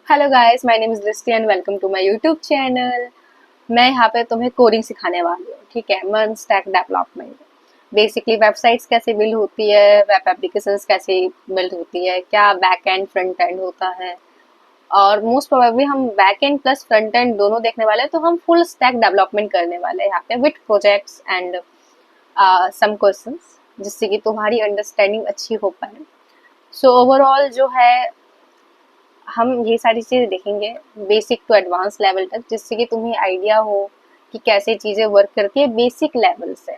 Hello guys, my name is Drishti and welcome to my YouTube channel. मैं यहाँ पे तुम्हें कोडिंग सिखाने वाली हूँ। ठीक है, मन स्टैक डेवलपमेंट। बेसिकली वेबसाइट्स कैसे बिल्ड होती है, वेब एप्लीकेशंस कैसे बिल्ड होती है, क्या बैक एंड फ्रंट एंड होता है, और मोस्ट प्रोबेबली हम back and plus front end दोनों देखने वाले हैं। तो हम फुल स्टैक डेवलपमेंट करने वाले हैं यहाँ पे with projects and some questions, जिससे कि तुम्हारी अंडरस्टैंडिंग अच्छी हो पाए। सो ओवरऑल जो है, हम ये सारी चीज़ें देखेंगे बेसिक टू एडवांस लेवल तक, जिससे कि तुम्हें आइडिया हो कि कैसे चीज़ें वर्क करती है बेसिक लेवल से।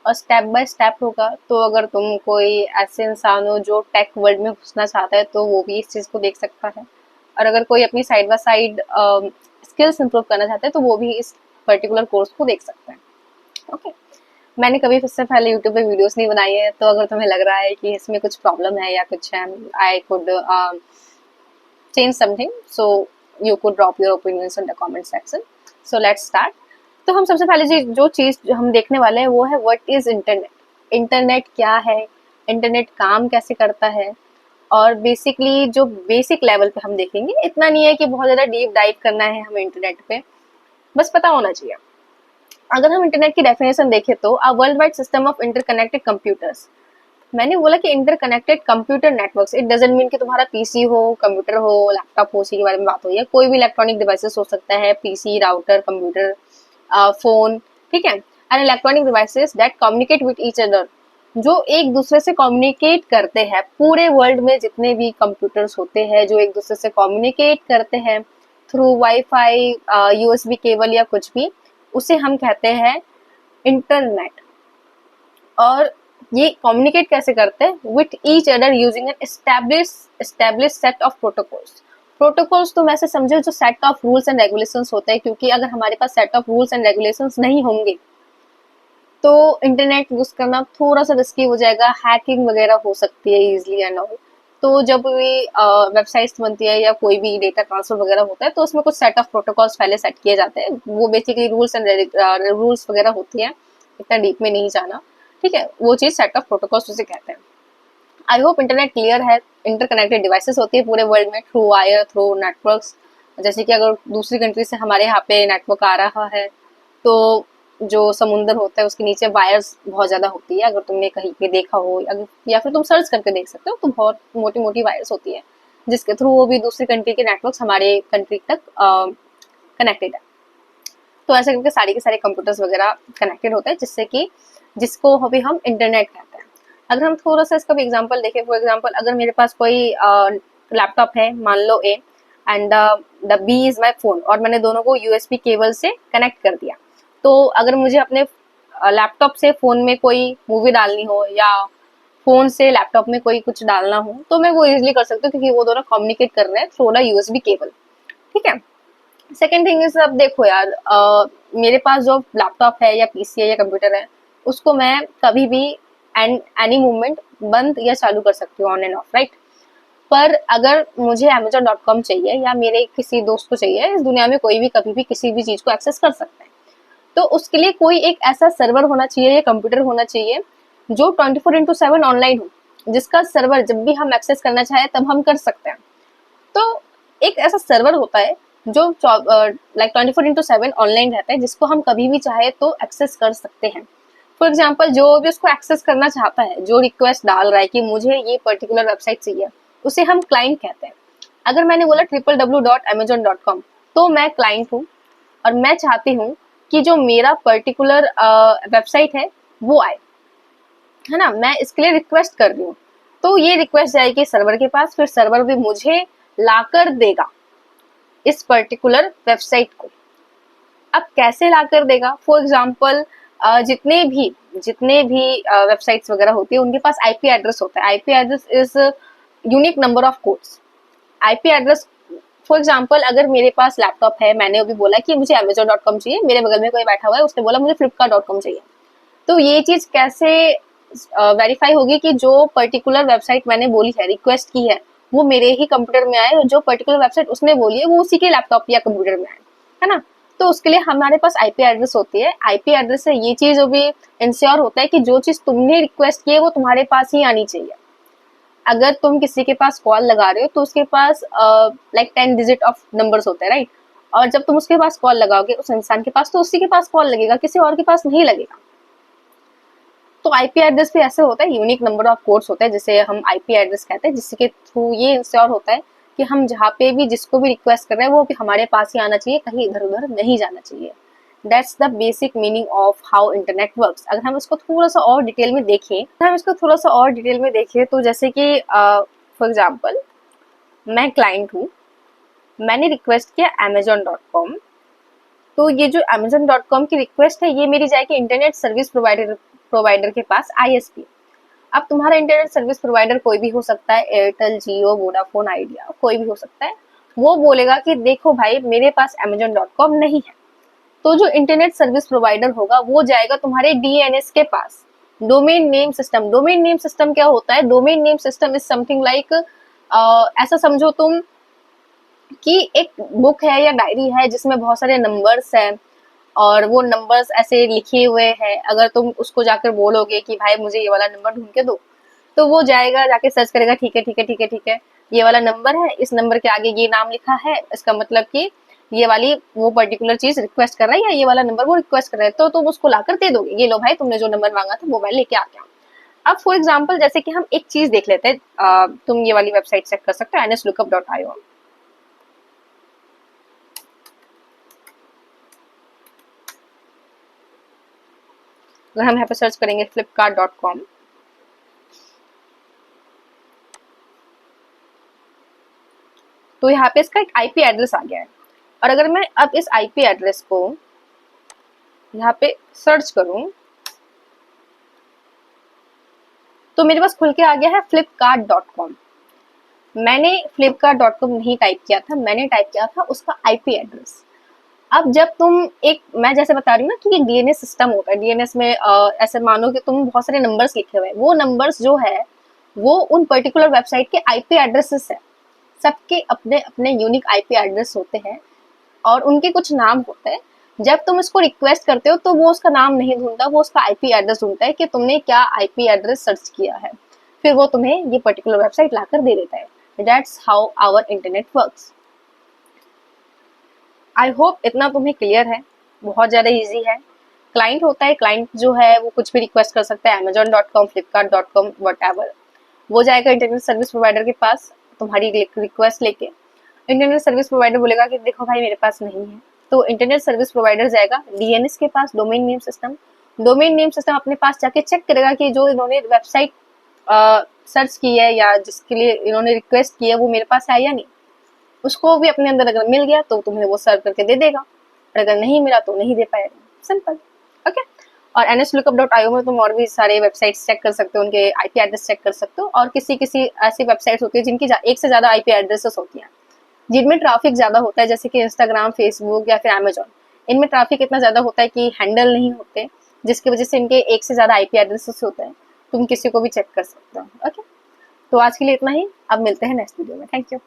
और स्टेप बाय स्टेप होगा। तो अगर तुम कोई ऐसे इंसान हो जो टेक वर्ल्ड में घुसना चाहता है तो वो भी इस चीज़ को देख सकता है। और अगर कोई अपनी side by side skills improve करना चाहता है तो वो भी इस पर्टिकुलर कोर्स को देख सकता है। ओके। मैंने कभी इससे पहले यूट्यूब पे वीडियोस नहीं बनाई है, तो अगर तुम्हें लग रहा है कि इसमें कुछ प्रॉब्लम है या कुछ है, I could change something, so you could drop your opinions in the comment section. So let's start. तो हम सबसे पहले जो चीज़ जो हम देखने वाले हैं वो है व्हाट इज इंटरनेट। इंटरनेट क्या है, इंटरनेट काम कैसे करता है, और बेसिकली जो बेसिक लेवल पे हम देखेंगे। इतना नहीं है कि बहुत ज़्यादा डीप डाइव करना है हमें इंटरनेट पे, बस पता होना चाहिए। अगर हम इंटरनेट की डेफिनेशन देखें तो a world wide system of interconnected computers. मैंने बोला कि interconnected computer networks. It doesn't mean कि तुम्हारा पीसी हो, कंप्यूटर हो, लैपटॉप हो, उसी के बारे में बात हुई है। कोई भी इलेक्ट्रॉनिक डिवाइसेस हो सकता है, पीसी, राउटर, कंप्यूटर, फोन। ठीक है, and electronic devices that communicate with each other, जो एक दूसरे से कम्युनिकेट करते हैं। पूरे वर्ल्ड में जितने भी कंप्यूटर्स होते हैं जो एक दूसरे से कम्युनिकेट करते हैं थ्रू वाईफाई, यूएसबी केबल या कुछ भी, उसे हम कहते हैं इंटरनेट। और ये कम्युनिकेट कैसे करते हैं with each other using an establish set of protocols. Protocols तुम ऐसे समझो जो set of rules and regulations होते हैं, क्योंकि अगर हमारे पास set of rules and regulations नहीं होंगे तो इंटरनेट यूज करना थोड़ा सा रिस्की हो जाएगा, हैकिंग वगैरह हो सकती है इजिली एंड ऑल। तो जब भी वेबसाइट्स बनती है या कोई भी डेटा ट्रांसफर वगैरह होता है तो उसमें कुछ सेट ऑफ प्रोटोकॉल्स पहले सेट किए जाते हैं। वो बेसिकली रूल्स एंड रूल्स वगैरह होती है, इतना डीप में नहीं जाना। ठीक है, वो चीज सेट ऑफ प्रोटोकॉल्स उसे कहते हैं। आई होप इंटरनेट क्लियर है। इंटरकनेक्टेड डिवाइसेस होती है पूरे वर्ल्ड में थ्रू वायर, थ्रू नेटवर्क्स। जैसे कि अगर दूसरी कंट्री से हमारे यहाँ पे नेटवर्क आ रहा है तो जो समुंदर होता है उसके नीचे वायर्स बहुत ज्यादा होती है। अगर तुमने कहीं पे देखा हो या फिर तुम सर्च करके देख सकते हो, तो बहुत मोटी मोटी वायर्स होती है जिसके थ्रू वो भी दूसरी कंट्री के नेटवर्क हमारे कंट्री तक कनेक्टेड है। तो ऐसे करके सारे के सारे कंप्यूटर्स वगैरह कनेक्टेड होते हैं, जिससे कि जिसको अभी हम इंटरनेट कहते हैं। अगर हम थोड़ा सा इसका भी एग्जांपल देखें, फॉर एग्जांपल अगर मेरे पास कोई लैपटॉप है, मान लो A, and the B is my phone, और मैंने दोनों को यूएसबी केबल से कनेक्ट कर दिया। तो अगर मुझे अपने लैपटॉप से फोन में कोई मूवी डालनी हो या फोन से लैपटॉप में कोई कुछ डालना हो तो मैं वो इजिली कर सकती हूँ, क्योंकि वो दोनों कम्युनिकेट कर रहे हैं थ्रू द यूएसबी केबल। ठीक है। सेकेंड थिंग इज, अब देखो यार, मेरे पास जो लैपटॉप है या पीसी है या कंप्यूटर है, उसको मैं कभी भी एंड एनी मोमेंट बंद या चालू कर सकती हूँ, ऑन एंड ऑफ, राइट। पर अगर मुझे amazon.com चाहिए या मेरे किसी दोस्त को चाहिए, इस दुनिया में कोई भी कभी भी किसी भी चीज को एक्सेस कर सकता है। तो उसके लिए कोई एक ऐसा सर्वर होना चाहिए या कंप्यूटर होना चाहिए जो 24/7 ऑनलाइन हो, जिसका सर्वर जब भी हम एक्सेस करना चाहे तब हम कर सकते हैं। तो एक ऐसा सर्वर होता है जो लाइक 24/7 ऑनलाइन रहता है, जिसको हम कभी भी चाहे तो एक्सेस कर सकते हैं। फॉर एग्जाम्पल, जो भी उसको एक्सेस करना चाहता है, जो रिक्वेस्ट डाल रहा है कि मुझे ये पर्टिकुलर वेबसाइट चाहिए, उसे हम क्लाइंट कहते हैं। अगर मैंने बोला www.amazon.com, तो मैं क्लाइंट हूँ और मैं चाहती हूँ कि जो मेरा पर्टिकुलर वेबसाइट है वो आए, है ना। मैं इसके लिए रिक्वेस्ट कर रही हूँ, तो ये रिक्वेस्ट जाएगी सर्वर के पास, फिर सर्वर भी मुझे लाकर देगा इस पर्टिकुलर वेबसाइट को। अब कैसे लाकर देगा, फॉर एग्जाम्पल जितने भी वेबसाइट्स वगैरह होती है उनके पास आईपी एड्रेस होता है। IP address is unique number of codes. IP address, for example अगर मेरे पास लैपटॉप है, मैंने अभी बोला कि मुझे amazon.com चाहिए, मेरे बगल में कोई बैठा हुआ है, उसने बोला मुझे flipkart.com चाहिए। तो ये चीज कैसे वेरीफाई होगी कि जो पर्टिकुलर वेबसाइट मैंने बोली है, रिक्वेस्ट की है, वो मेरे ही कंप्यूटर में आए, और जो पर्टिकुलर वेबसाइट उसने बोली है वो उसी के लैपटॉप या कंप्यूटर में आए, है ना। तो उसके लिए हमारे पास आईपी एड्रेस होती है। आईपी एड्रेस से ये चीज भी इंश्योर होता है कि जो चीज तुमने रिक्वेस्ट की है वो तुम्हारे पास ही आनी चाहिए। अगर तुम किसी के पास कॉल लगा रहे हो तो उसके पास लाइक 10 डिजिट ऑफ नंबर्स होते हैं, राइट। और जब तुम उसके पास कॉल लगाओगे उस इंसान के पास, तो उसी के पास कॉल लगेगा, किसी और के पास नहीं लगेगा। तो आईपी एड्रेस भी ऐसे होता है, यूनिक नंबर ऑफ कोड्स होता है जिसे हम आईपी एड्रेस कहते हैं, जिसके थ्रू ये इंश्योर होता है कि हम जहाँ पे भी जिसको भी रिक्वेस्ट कर रहे हैं वो भी हमारे पास ही आना चाहिए, कहीं इधर उधर नहीं जाना चाहिए। That's the basic meaning of how internet works. अगर हम इसको थोड़ा सा और डिटेल में देखें, तो जैसे कि फॉर एग्जाम्पल मैं क्लाइंट हूँ, मैंने रिक्वेस्ट किया amazon.com, तो ये जो amazon.com की रिक्वेस्ट है ये मेरी जाएगी इंटरनेट सर्विस प्रोवाइडर के पास, आईएसपी। अब तुम्हारा इंटरनेट सर्विस प्रोवाइडर कोई भी हो सकता है, एयरटेल, जियो, वोडाफोन आइडिया, कोई भी हो सकता है। वो बोलेगा कि देखो भाई मेरे पास amazon.com नहीं है, तो जो इंटरनेट सर्विस प्रोवाइडर होगा वो जाएगा तुम्हारे डीएनएस के पास, domain name system. Domain name system क्या होता है? Domain name system is something like, ऐसा समझो तुम कि एक बुक है या डायरी है जिसमें बहुत सारे नंबर्स हैं, और वो नंबर्स ऐसे लिखे हुए हैं। अगर तुम उसको जाकर बोलोगे कि भाई मुझे ये वाला नंबर ढूंढ के दो, तो वो जाएगा, जाके सर्च करेगा, ठीक है ठीक है ठीक है ठीक है, ये वाला नंबर है, इस नंबर के आगे ये नाम लिखा है, इसका मतलब कि ये वाली वो पर्टिकुलर चीज रिक्वेस्ट कर रहा है, या ये वाला नंबर वो रिक्वेस्ट कर रहा है, तो तुम उसको लाकर दे दोगे, ये लो भाई तुमने जो नंबर मांगा था वो मैं लेके आ गया। अब फॉर एग्जाम्पल जैसे कि हम एक चीज देख लेते हैं, तुम ये वाली वेबसाइट चेक कर सकते हो, nslookup.io। अगर हम यहाँ पे सर्च करेंगे flipkart.com, तो यहाँ पे इसका एक आईपी एड्रेस आ गया है। और अगर मैं अब इस आईपी एड्रेस को यहाँ पे सर्च करूं, तो मेरे पास खुल के आ गया है flipkart.com। मैंने flipkart.com नहीं टाइप किया था, मैंने टाइप किया था उसका आईपी एड्रेस। अब जब तुम एक, मैं जैसे बता रही हूँ ना कि एक डीएनएस सिस्टम होता है, डीएनएस में ऐसे मानो कि तुम बहुत सारे नंबर्स लिखे हुए हैं, वो नंबर्स जो है वो उन पर्टिकुलर वेबसाइट के आईपी एड्रेसेस है। सबके अपने अपने यूनिक आईपी एड्रेस होते हैं और उनके कुछ नाम होते हैं। जब तुम इसको रिक्वेस्ट करते हो तो वो उसका नाम नहीं ढूंढता, वो उसका आईपी एड्रेस ढूंढता है कि तुमने क्या आईपी एड्रेस सर्च किया है, फिर वो तुम्हें ये पर्टिकुलर वेबसाइट लाकर दे देता है। That's how our internet works. I hope इतना तुम्हें क्लियर है, बहुत ज़्यादा इजी है। क्लाइंट होता है, क्लाइंट जो है वो कुछ भी रिक्वेस्ट कर सकता है, amazon.com, flipkart.com, whatever। वो जाएगा इंटरनेट सर्विस प्रोवाइडर के पास तुम्हारी रिक्वेस्ट लेके। इंटरनेट सर्विस प्रोवाइडर बोलेगा कि देखो भाई मेरे पास नहीं है, तो इंटरनेट सर्विस प्रोवाइडर जाएगा डीएनएस के पास, domain name system. Domain name system अपने पास जाके चेक करेगा कि जो इन्होंने वेबसाइट सर्च की है या जिसके लिए इन्होंने रिक्वेस्ट की है वो मेरे पास है या नहीं। उसको भी अपने अंदर अगर मिल गया तो तुम्हें वो सर्व करके दे देगा, और अगर नहीं मिला तो नहीं दे पाएगा। Simple, okay. और nslookup.io में तुम और भी सारे वेबसाइट्स चेक कर सकते हो, उनके आईपी एड्रेस चेक कर सकते हो। और किसी किसी ऐसी वेबसाइट्स होती है जिनकी एक से ज्यादा आईपी एड्रेसेस होती हैं, जिनमें ट्रैफिक ज्यादा होता है, जैसे कि इंस्टाग्राम, फेसबुक या फिर अमेजोन। इनमें ट्रैफिक इतना ज्यादा होता है कि हैंडल नहीं होते, जिसकी वजह से इनके एक से ज्यादा आईपी एड्रेसेस होते हैं। तुम किसी को भी चेक कर सकते हो, ओके। तो आज के लिए इतना ही, अब मिलते हैं नेक्स्ट वीडियो में। Thank you.